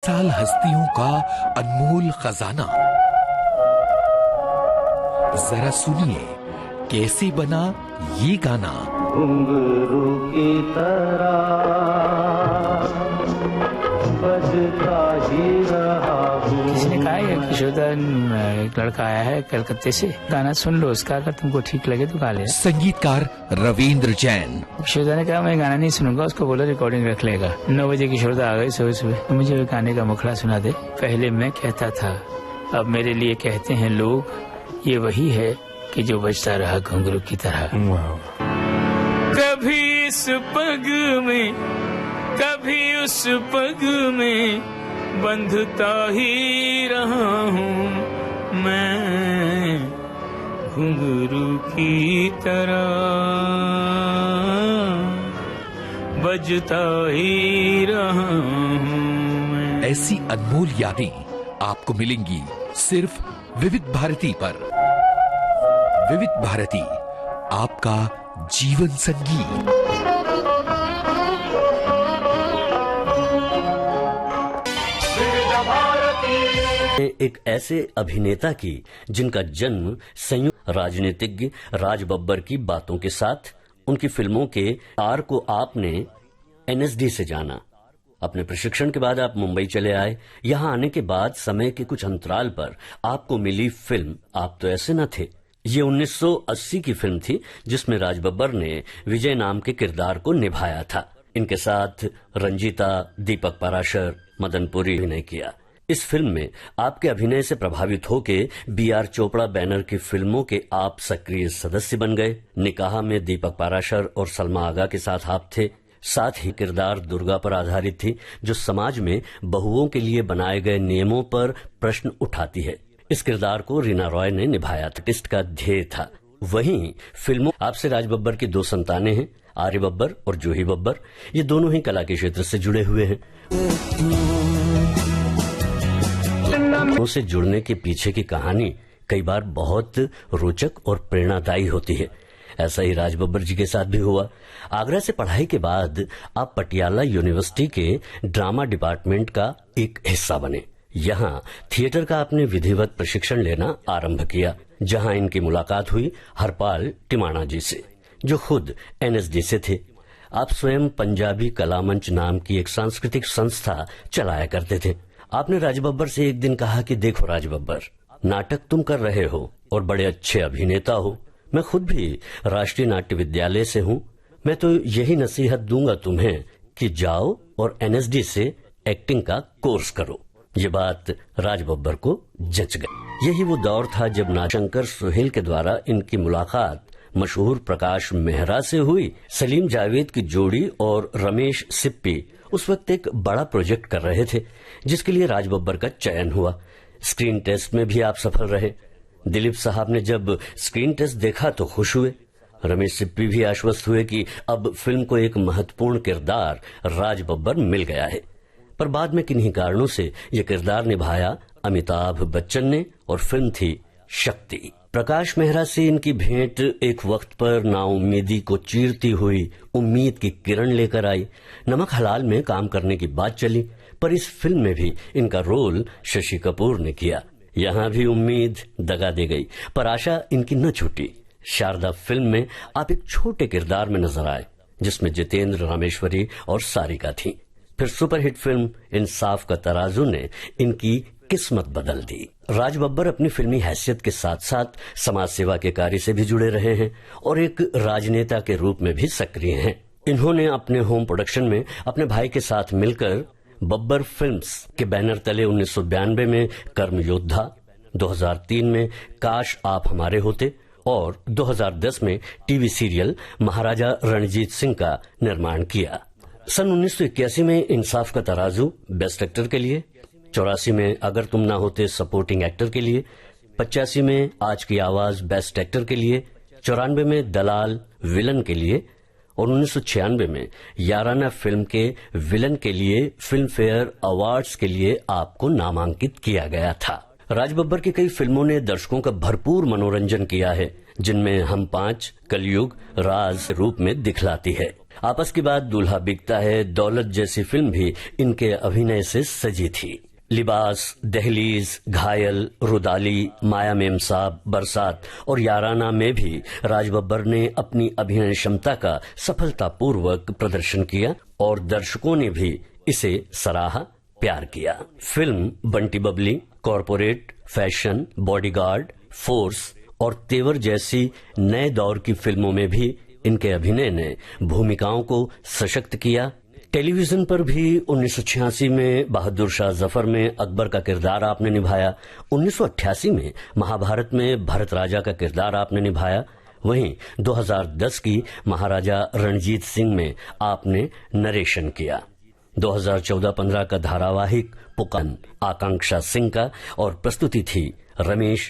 साल हस्तियों का अनमोल खजाना। जरा सुनिए कैसे बना ये गाना। घुंघरू की तरह बजता ही रहा हूँ। किसी ने कहा है किशोदा एक लड़का आया है कलकत्ते से, गाना सुन लो उसका, अगर तुमको ठीक लगे तो गा ले। संगीतकार रविंद्र जैन। किशोदा ने कहा मैं गाना नहीं सुनूंगा, उसको बोला रिकॉर्डिंग रख लेगा। 9 बजे किशोदा आ गए सुबह सुबह, मुझे गाने का मुखड़ा सुना दे। पहले मैं कहता था, अब मेरे लिए कहते हैं लोग, ये वही है कि जो बजता रहा घुंघरू की तरह। कभी इस पग में कभी उस पग में बंधता ही रहा हूँ मैं घुंघरू की तरह, बजता ही रहा हूँ मैं। ऐसी अनमोल यादें आपको मिलेंगी सिर्फ विविध भारती पर। विविध भारती, आपका जीवन संगीत। एक ऐसे अभिनेता की जिनका जन्म संयुक्त राजनीतिज्ञ राज बब्बर की बातों के साथ उनकी फिल्मों के तार को आपने एनएसडी से जाना। अपने प्रशिक्षण के बाद आप मुंबई चले आए। यहां आने के बाद समय के कुछ अंतराल पर आपको मिली फिल्म आप तो ऐसे न थे। ये 1980 की फिल्म थी जिसमें राज बब्बर ने विजय नाम के किरदार को निभाया था। इनके साथ रंजीता, दीपक पाराशर, मदन पुरी अभिनय किया। इस फिल्म में आपके अभिनय से प्रभावित होके बीआर चोपड़ा बैनर की फिल्मों के आप सक्रिय सदस्य बन गए। निकाह में दीपक पाराशर और सलमा आगा के साथ आप थे। साथ ही किरदार दुर्गा पर आधारित थी, जो समाज में बहुओं के लिए बनाए गए नियमों पर प्रश्न उठाती है। इस किरदार को रीना रॉय ने निभाया था। आर्टिस्ट का ध्येय था। वहीं फिल्मों आपसे राज बब्बर की 2 संतानें हैं, आर्य बब्बर और जूही बब्बर। ये दोनों ही कला के क्षेत्र से जुड़े हुए हैं। से जुड़ने के पीछे की कहानी कई बार बहुत रोचक और प्रेरणादायी होती है। ऐसा ही राज बब्बर जी के साथ भी हुआ। आगरा से पढ़ाई के बाद आप पटियाला यूनिवर्सिटी के ड्रामा डिपार्टमेंट का एक हिस्सा बने। यहाँ थिएटर का आपने विधिवत प्रशिक्षण लेना आरंभ किया, जहाँ इनकी मुलाकात हुई हरपाल टिमाणा जी से, जो खुद एनएसडी से थे। आप स्वयं पंजाबी कला मंच नाम की एक सांस्कृतिक संस्था चलाया करते थे। आपने राज बब्बर से एक दिन कहा कि देखो राज बब्बर, नाटक तुम कर रहे हो और बड़े अच्छे अभिनेता हो। मैं खुद भी राष्ट्रीय नाट्य विद्यालय से हूँ। मैं तो यही नसीहत दूंगा तुम्हें कि जाओ और एनएसडी से एक्टिंग का कोर्स करो। ये बात राज बब्बर को जच गई। यही वो दौर था जब नाशंकर सुहेल के द्वारा इनकी मुलाकात मशहूर प्रकाश मेहरा से हुई। सलीम जावेद की जोड़ी और रमेश सिप्पी उस वक्त एक बड़ा प्रोजेक्ट कर रहे थे, जिसके लिए राज बब्बर का चयन हुआ। स्क्रीन टेस्ट में भी आप सफल रहे। दिलीप साहब ने जब स्क्रीन टेस्ट देखा तो खुश हुए। रमेश सिप्पी भी आश्वस्त हुए कि अब फिल्म को एक महत्वपूर्ण किरदार राज बब्बर मिल गया है। पर बाद में किन्हीं कारणों से ये किरदार निभाया अमिताभ बच्चन ने और फिल्म थी शक्ति। प्रकाश मेहरा से इनकी भेंट एक वक्त पर नाउम्मीदी को चीरती हुई उम्मीद की किरण लेकर आई। नमक हलाल में काम करने की बात चली, पर इस फिल्म में भी इनका रोल शशि कपूर ने किया। यहाँ भी उम्मीद दगा दे गई, पर आशा इनकी न छूटी। शारदा फिल्म में आप एक छोटे किरदार में नजर आए, जिसमें जितेंद्र रामेश्वरी और सारिका थी। फिर सुपरहिट फिल्म इंसाफ का तराजू ने इनकी किस्मत बदल दी। राज बब्बर अपनी फिल्मी हैसियत के साथ साथ समाज सेवा के कार्य से भी जुड़े रहे हैं और एक राजनेता के रूप में भी सक्रिय हैं। इन्होंने अपने होम प्रोडक्शन में अपने भाई के साथ मिलकर बब्बर फिल्म्स के बैनर तले 1992 में कर्म योद्धा, 2003 में काश आप हमारे होते और 2010 में टीवी सीरियल महाराजा रणजीत सिंह का निर्माण किया। सन 1981 में इंसाफ का तराजू बेस्ट एक्टर के लिए, 84 में अगर तुम ना होते सपोर्टिंग एक्टर के लिए, 85 में आज की आवाज बेस्ट एक्टर के लिए, 94 में दलाल विलन के लिए और 1996 में याराना फिल्म के विलन के लिए फिल्म फेयर अवार्ड्स के लिए आपको नामांकित किया गया था। राज बब्बर की कई फिल्मों ने दर्शकों का भरपूर मनोरंजन किया है, जिनमें हम 5, कलयुग, राज रूप में दिखलाती है। आपस की बात, दूल्हा बिकता है, दौलत जैसी फिल्म भी इनके अभिनय से सजी थी। लिबास, दहलीज, घायल, रुदाली, माया मेमसाब, बरसात और याराना में भी राज बब्बर ने अपनी अभिनय क्षमता का सफलतापूर्वक प्रदर्शन किया और दर्शकों ने भी इसे सराहा, प्यार किया। Film Bunty Babli, corporate, fashion, bodyguard, force और तेवर जैसी नए दौर की फिल्मों में भी इनके अभिनय ने भूमिकाओं को सशक्त किया। टेलीविजन पर भी 1986 में बहादुर शाह जफर में अकबर का किरदार आपने निभाया, 1988 में महाभारत में भरत राजा का किरदार आपने निभाया, वहीं 2010 की महाराजा रणजीत सिंह में आपने नरेशन किया। 2014-15 का धारावाहिक पुकान आकांक्षा सिंह का और प्रस्तुति थी रमेश